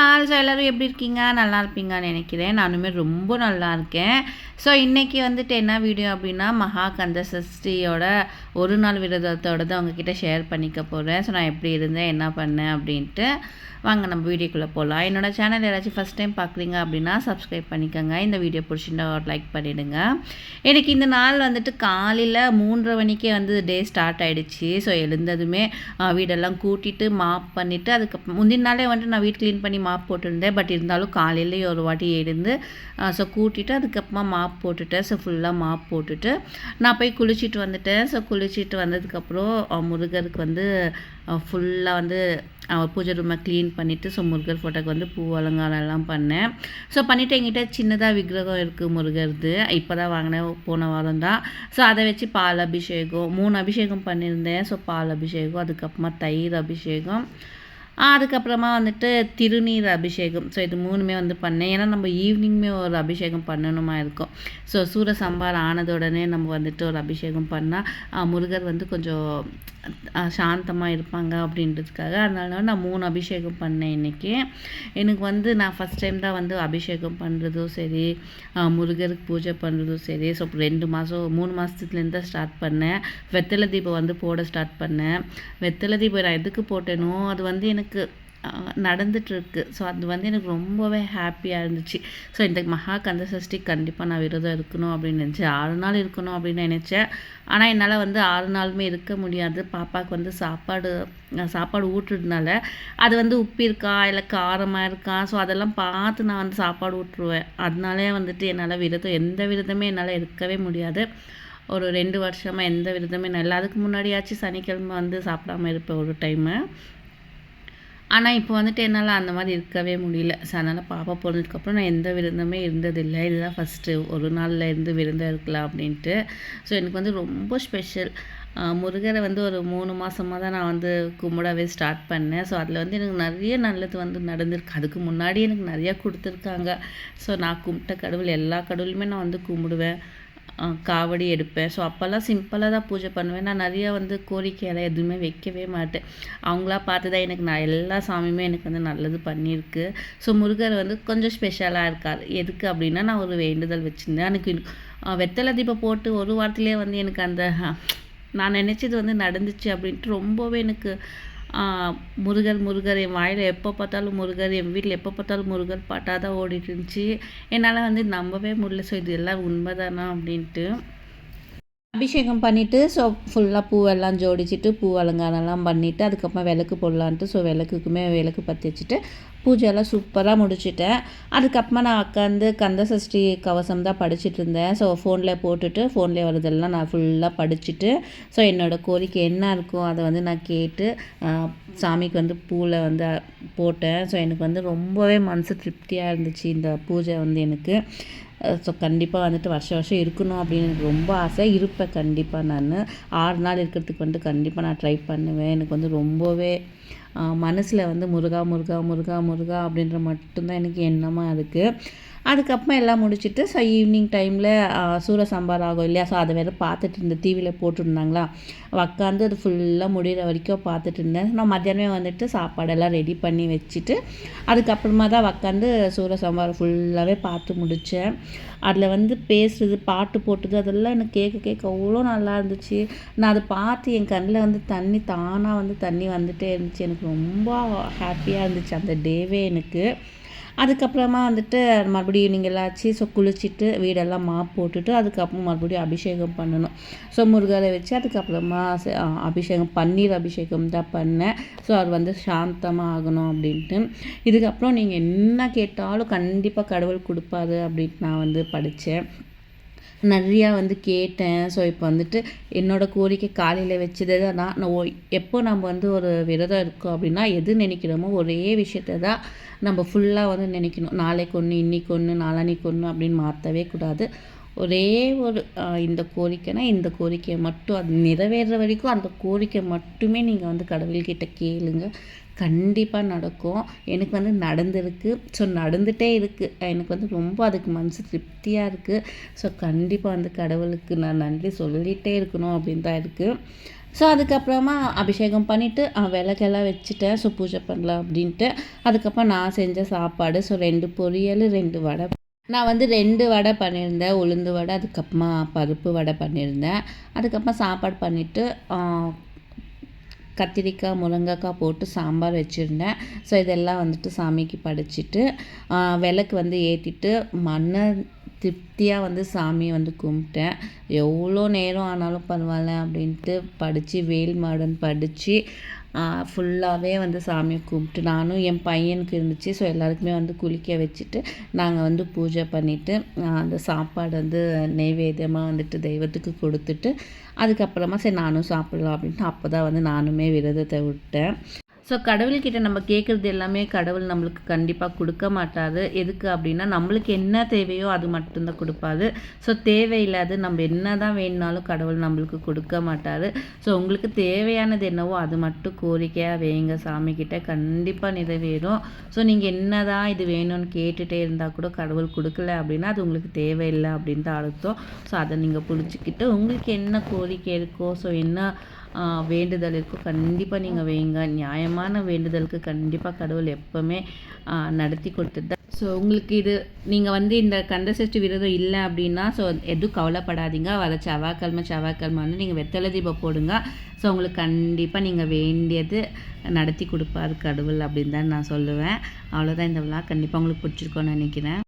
All. So எல்லோரும் எப்படி இருக்கீங்க? நல்லா இருப்பீங்கன்னு நினைக்கிறேன். நானுமே ரொம்ப நல்லா இருக்கேன். ஸோ இன்றைக்கி வந்துட்டு என்ன வீடியோ அப்படின்னா, மகா கந்த சஷ்டியோட ஒரு நாள் விரதத்தோட தான் உங்ககிட்ட ஷேர் பண்ணிக்க போகிறேன். ஸோ நான் எப்படி இருந்தேன், என்ன பண்ணேன் அப்படின்ட்டு வாங்க நம்ம வீடியோக்குள்ளே போகலாம். என்னோடய சேனல் யாராச்சும் ஃபஸ்ட் டைம் பார்க்குறீங்க அப்படின்னா சப்ஸ்கிரைப் பண்ணிக்கோங்க. இந்த வீடியோ பிடிச்சிருந்தா ஒரு லைக் பண்ணிவிடுங்க. எனக்கு இந்த நாள் வந்துட்டு காலையில் 3:30 மணிக்கே வந்து டே ஸ்டார்ட் ஆகிடுச்சு. ஸோ எழுந்ததுமே வீடெல்லாம் கூட்டிட்டு மாப் பண்ணிவிட்டு அதுக்கு முந்தின நாளே வந்துட்டு நான் வீட் க்ளீன் பண்ணி மாப் போட்டுருந்தேன். பட் இருந்தாலும் காலையிலேயே ஒரு வாட்டி எழுந்து ஸோ கூட்டிட்டு அதுக்கப்புறமா மாப் போட்டுட்டேன். ஸோ ஃபுல்லாக மாப் போட்டுட்டு நான் போய் குளிச்சுட்டு வந்துட்டேன். ஸோ குளிச்சுட்டு வந்ததுக்கப்புறம் முருகருக்கு வந்து ஃபுல்லாக வந்து பூஜை ரூமை க்ளீன் பண்ணிவிட்டு ஸோ முருகர் ஃபோட்டோக்கு வந்து பூ அலங்காரம் எல்லாம் பண்ணேன். ஸோ பண்ணிவிட்டு என்கிட்ட சின்னதாக விக்கிரகம் இருக்குது முருகர்து. இப்போ தான் வாங்கினேன், போன வாரம் தான். ஸோ அதை வச்சு பால் அபிஷேகம் 3 அபிஷேகம் பண்ணியிருந்தேன். ஸோ பால் அபிஷேகம், அதுக்கப்புறமா தயிர் அபிஷேகம், அதுக்கப்புறமா வந்துட்டு திருநீர் அபிஷேகம். ஸோ இது 3மே வந்து பண்ணேன். ஏன்னா நம்ம ஈவினிங்குமே ஒரு அபிஷேகம் பண்ணணுமா இருக்கும். ஸோ சூரசம்பார் ஆனதுடனே நம்ம வந்துட்டு ஒரு அபிஷேகம் பண்ணால் முருகர் வந்து கொஞ்சம் சாந்தமாக இருப்பாங்க அப்படின்றதுக்காக. அதனால நான் 3 அபிஷேகம் பண்ணேன் இன்றைக்கி. எனக்கு வந்து நான் ஃபஸ்ட் டைம் தான் வந்து அபிஷேகம் பண்ணுறதும் சரி, முருகருக்கு பூஜை பண்ணுறதும் சரி. ஸோ 2 மாதம் 3 மாதத்துலேருந்து தான் ஸ்டார்ட் பண்ணேன். வெத்தலை தீபம் வந்து போட ஸ்டார்ட் பண்ணேன். வெத்தலை தீபம் நான் எதுக்கு போட்டேனோ அது வந்து எனக்கு நடந்துகிட்ருக்கு. ஸோ அது வந்து எனக்கு ரொம்பவே ஹாப்பியாக இருந்துச்சு. ஸோ இந்த மகா கந்த சஷ்டி கண்டிப்பாக நான் விரதம் இருக்கணும் அப்படின்னு நினச்சேன். 6 நாள் இருக்கணும் அப்படின்னு நினச்சேன். ஆனால் என்னால் வந்து 6 நாளுமே இருக்க முடியாது. பாப்பாவுக்கு வந்து சாப்பாடு ஊட்டுறதுனால அது வந்து உப்பு இருக்கா இல்லை காரமாக இருக்கா, ஸோ அதெல்லாம் பார்த்து நான் வந்து சாப்பாடு ஊட்டுருவேன். அதனாலே வந்துட்டு என்னால் எந்த விரதமே என்னால் இருக்கவே முடியாது. ஒரு 2 வருஷமாக எந்த விரதமே நான் இல்லை. அதுக்கு முன்னாடியாச்சும் சனிக்கிழமை வந்து சாப்பிடாமல் இருப்பேன் ஒரு டைமு. ஆனால் இப்போ வந்துட்டு என்னால் அந்த மாதிரி இருக்கவே முடியல. ஸோ அதனால் பாப்பா போனதுக்கப்புறம் நான் எந்த விருந்தமே இருந்ததில்லை. இதுதான் ஃபஸ்ட்டு ஒரு நாளில் இருந்து விருந்தம் இருக்கலாம் அப்படின்ட்டு. ஸோ எனக்கு வந்து ரொம்ப ஸ்பெஷல். முருகரை வந்து ஒரு 3 மாதமாக தான் நான் வந்து கும்பிடவே ஸ்டார்ட் பண்ணேன். ஸோ அதில் வந்து எனக்கு நிறைய நல்லது வந்து நடந்திருக்கு. அதுக்கு முன்னாடி எனக்கு நிறையா கொடுத்துருக்காங்க. ஸோ நான் கும்பிட்ட கடவுள் எல்லா கடவுளுமே நான் வந்து கும்பிடுவேன், காவடி எடுப்பேன். ஸோ அப்போல்லாம் சிம்பிளாக தான் பூஜை பண்ணுவேன். நான் நிறையா வந்து கோரிக்கையெல்லாம் எதுவுமே வைக்கவே மாட்டேன். அவங்களா பார்த்து தான் எனக்கு நான் எல்லா சாமியுமே எனக்கு வந்து நல்லது பண்ணியிருக்கு. ஸோ முருகர் வந்து கொஞ்சம் ஸ்பெஷலாக இருக்கார். எதுக்கு அப்படின்னா, நான் ஒரு வேண்டுதல் வச்சுருந்தேன். எனக்கு வெத்தலை தீபம் போட்டு ஒரு வாரத்திலே வந்து எனக்கு அந்த நான் நினச்சது வந்து நடந்துச்சு அப்படின்ட்டு ரொம்பவே எனக்கு முருகர் என் வாயில் எப்போ பார்த்தாலும் முருகர், என் வீட்டில் எப்போ பார்த்தாலும் முருகர் பாட்டாக தான் ஓடிட்டு இருந்துச்சு. என்னால் வந்து நம்பவே முடியல. ஸோ இது எல்லாம் உண்மைதானா அப்படின்ட்டு அபிஷேகம் பண்ணிவிட்டு ஸோ ஃபுல்லாக பூவெல்லாம் ஜோடிச்சுட்டு பூ அலங்காரம்லாம் பண்ணிவிட்டு அதுக்கப்புறமா விளக்கு போடலான்ட்டு ஸோ விளக்குக்குமே விளக்கு பற்றி வச்சுட்டு பூஜையெல்லாம் சூப்பராக முடிச்சுட்டேன். அதுக்கப்புறமா நான் உட்காந்து கந்த சஷ்டி கவசம் தான் படிச்சுட்டு இருந்தேன். ஸோ ஃபோனில் போட்டுட்டு ஃபோன்லேயே வரதெல்லாம் நான் ஃபுல்லாக படிச்சுட்டு ஸோ என்னோடய கோரிக்கை என்ன இருக்கோ அதை வந்து நான் கேட்டு சாமிக்கு வந்து பூவில் வந்து போட்டேன். ஸோ எனக்கு வந்து ரொம்பவே மனசு திருப்தியாக இருந்துச்சு இந்த பூஜை வந்து எனக்கு. ஸோ கண்டிப்பாக வந்துட்டு வருஷம் இருக்கணும் அப்படின்னு எனக்கு ரொம்ப ஆசை. இருப்பேன் கண்டிப்பாக. நான் 6 நாள் இருக்கிறதுக்கு வந்துட்டு கண்டிப்பாக நான் ட்ரை பண்ணுவேன். எனக்கு வந்து ரொம்பவே மனசில் வந்து முருகா முருகா முருகா முருகா அப்படின்ற மட்டும்தான் எனக்கு எண்ணமாக இருக்குது. அதுக்கப்புறம் எல்லாம் முடிச்சுட்டு ஸோ ஈவினிங் டைமில் சூரசம்பார் ஆகும் இல்லையா, ஸோ அதை வேறு பார்த்துட்டு இருந்தேன். டிவியில் போட்டுருந்தாங்களா, உட்காந்து அது ஃபுல்லாக முடிகிற வரைக்கும் பார்த்துட்டு இருந்தேன். நான் மத்தியானமே வந்துட்டு சாப்பாடெல்லாம் ரெடி பண்ணி வச்சுட்டு அதுக்கப்புறமா தான் உட்காந்து சூரசம்பார் ஃபுல்லாகவே பார்த்து முடித்தேன். அதில் வந்து பேசுகிறது, பாட்டு போட்டது அதெல்லாம் எனக்கு கேட்க அவ்வளோ நல்லா இருந்துச்சு. நான் அதை பார்த்து என் கண்ணில் வந்து தானாக வந்து தண்ணி வந்துகிட்டே இருந்துச்சு. எனக்கு ரொம்ப ஹாப்பியாக இருந்துச்சு அந்த டேவே எனக்கு. அதுக்கப்புறமா வந்துட்டு மறுபடியும் ஈவினிங் எல்லாச்சு ஸோ குளிச்சுட்டு வீடெல்லாம் மாப் போட்டுட்டு அதுக்கப்புறம் மறுபடியும் அபிஷேகம் பண்ணணும். ஸோ முருகரை வச்சு அதுக்கப்புறமா அபிஷேகம் பன்னீர் அபிஷேகம் தான் பண்ணேன். ஸோ அவர் வந்து சாந்தமாக ஆகணும் அப்படின்ட்டு. இதுக்கப்புறம் நீங்கள் என்ன கேட்டாலும் கண்டிப்பாக கடவுள் கொடுப்பாரு அப்படின்ட்டு நான் வந்து படித்தேன். நிறையா வந்து கேட்டேன். ஸோ இப்போ வந்துட்டு என்னோடய கோரிக்கை காலையில் வச்சது தான் நான் எப்போ நம்ம வந்து ஒரு விரதம் இருக்கோம் அப்படின்னா எது நினைக்கிறோமோ ஒரே விஷயத்தை தான் நம்ம ஃபுல்லாக வந்து நினைக்கணும். நாளைக்கு ஒன்று, இன்றைக்கி ஒன்று, நாளான்னைக்கு ஒன்று அப்படின்னு மாற்றவே கூடாது. ஒரே ஒரு இந்த கோரிக்கைனா இந்த கோரிக்கையை மட்டும் அது நிறைவேறுற வரைக்கும் அந்த கோரிக்கை மட்டுமே நீங்கள் வந்து கடவுள்கிட்ட கேளுங்க. கண்டிப்பாக நடக்கும். எனக்கு வந்து நடந்திருக்கு. ஸோ நடந்துகிட்டே இருக்குது. எனக்கு வந்து ரொம்ப அதுக்கு மனசு திருப்தியாக இருக்குது. ஸோ கண்டிப்பாக வந்து கடவுளுக்கு நான் நன்றி சொல்லிகிட்டே இருக்கணும் அப்படின்னு தான் இருக்குது. ஸோ அதுக்கப்புறமா அபிஷேகம் பண்ணிவிட்டு விளக்கெல்லாம் வச்சுட்டேன். ஸோ பூஜை பண்ணலாம் அப்படின்ட்டு. அதுக்கப்புறம் நான் செஞ்ச சாப்பாடு. ஸோ 2 பொரியல் 2 வடை. நான் வந்து 2 வடை பண்ணியிருந்தேன். உளுந்து வடை, அதுக்கப்புறமா பருப்பு வடை பண்ணியிருந்தேன். அதுக்கப்புறம் சாப்பாடு பண்ணிவிட்டு கத்திரிக்காய், முருங்கைக்காய் போட்டு சாம்பார் வச்சுருந்தேன். ஸோ இதெல்லாம் வந்துட்டு சாமிக்கு படைச்சிட்டு விளக்கு வந்து ஏற்றிட்டு திருப்தியாக வந்து சாமியை வந்து கும்பிட்டேன். எவ்வளோ நேரம் ஆனாலும் பரவாயில்ல அப்படின்ட்டு படித்து வேல் மாடன் படித்து ஃபுல்லாகவே வந்து சாமியை கும்பிட்டு நானும் என் பையனுக்கு இருந்துச்சு. ஸோ எல்லாருக்குமே வந்து குளிக்க வச்சுட்டு நாங்கள் வந்து பூஜை பண்ணிவிட்டு அந்த சாப்பாடு வந்து நெய்வேத்தியமாக வந்துட்டு தெய்வத்துக்கு கொடுத்துட்டு அதுக்கப்புறமா சரி நானும் சாப்பிட்லாம் அப்படின்ட்டு அப்போ தான் வந்து நானுமே விரதத்தை விட்டேன். ஸோ கடவுள்கிட்ட நம்ம கேட்குறது எல்லாமே கடவுள் நம்மளுக்கு கண்டிப்பாக கொடுக்க மாட்டார். எதுக்கு அப்படின்னா நம்மளுக்கு என்ன தேவையோ அது மட்டும்தான் கொடுப்பாரு. ஸோ தேவையில்லாது நம்ம என்ன தான் வேணுனாலும் கடவுள் நம்மளுக்கு கொடுக்க மாட்டார். ஸோ உங்களுக்கு தேவையானது என்னவோ அது மட்டும் கோரிக்கையாக வைங்க சாமிக்கிட்ட, கண்டிப்பாக நிறைவேறும். ஸோ நீங்கள் என்ன தான் இது வேணும்னு கேட்டுகிட்டே இருந்தால் கூட கடவுள் கொடுக்கல அப்படின்னா அது உங்களுக்கு தேவையில்லை அப்படின்ட்டு அர்த்தம். ஸோ அதை நீங்கள் பிடிச்சிக்கிட்டு உங்களுக்கு என்ன கோரிக்கை இருக்கோ, ஸோ என்ன வேண்டுதல் இருக்கோ கண்டிப்பாக நீங்கள் வைங்க. நியாயமான வேண்டுதலுக்கு கண்டிப்பாக கடவுள் எப்போவுமே நடத்தி கொடுத்துட்டு. ஸோ உங்களுக்கு இது நீங்கள் வந்து இந்த கந்தசஷ்டி விரதம் இல்லை அப்படின்னா ஸோ எதுவும் கவலைப்படாதீங்க. வர செவ்வாய்க்கிழமை வந்து நீங்கள் வெத்தலை தீபம் போடுங்க. ஸோ உங்களுக்கு கண்டிப்பாக நீங்கள் வேண்டியது நடத்தி கொடுப்பார் கடவுள் அப்படின்னு தான் நான் சொல்லுவேன். அவ்வளோதான் இந்த விழா. கண்டிப்பாக உங்களுக்கு பிடிச்சிருக்கோன்னு நினைக்கிறேன்.